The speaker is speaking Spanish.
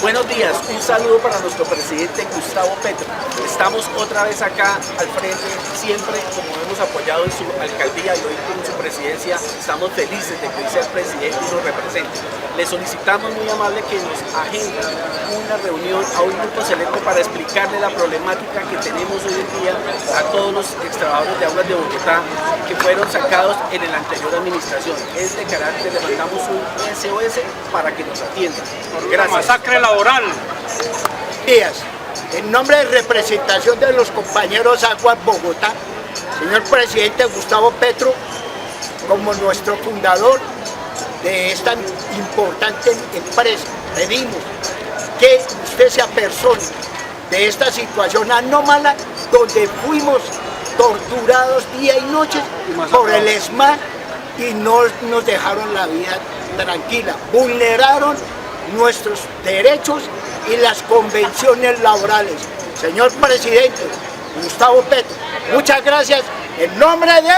Buenos días, un saludo para nuestro presidente Gustavo Petro. Estamos otra vez acá al frente, siempre como hemos apoyado en su alcaldía y hoy con su presidencia, estamos felices de que hoy sea el presidente y nos represente. Le solicitamos muy amable que nos agende una reunión a un grupo selecto para explicarle la problemática que tenemos hoy en día a todos los extrabajadores de aguas de Bogotá que fueron sacados en la anterior administración. Es de carácter, le mandamos un SOS para que nos atiendan. Gracias. Masacre laboral. Días. En nombre de representación de los compañeros Aguas Bogotá, señor presidente Gustavo Petro, como nuestro fundador de esta importante empresa, pedimos que usted se apersone de esta situación anómala donde fuimos torturados día y noche por el ESMAD y no nos dejaron la vida tranquila, vulneraron nuestros derechos y las convenciones laborales. Señor presidente Gustavo Petro, muchas gracias en nombre de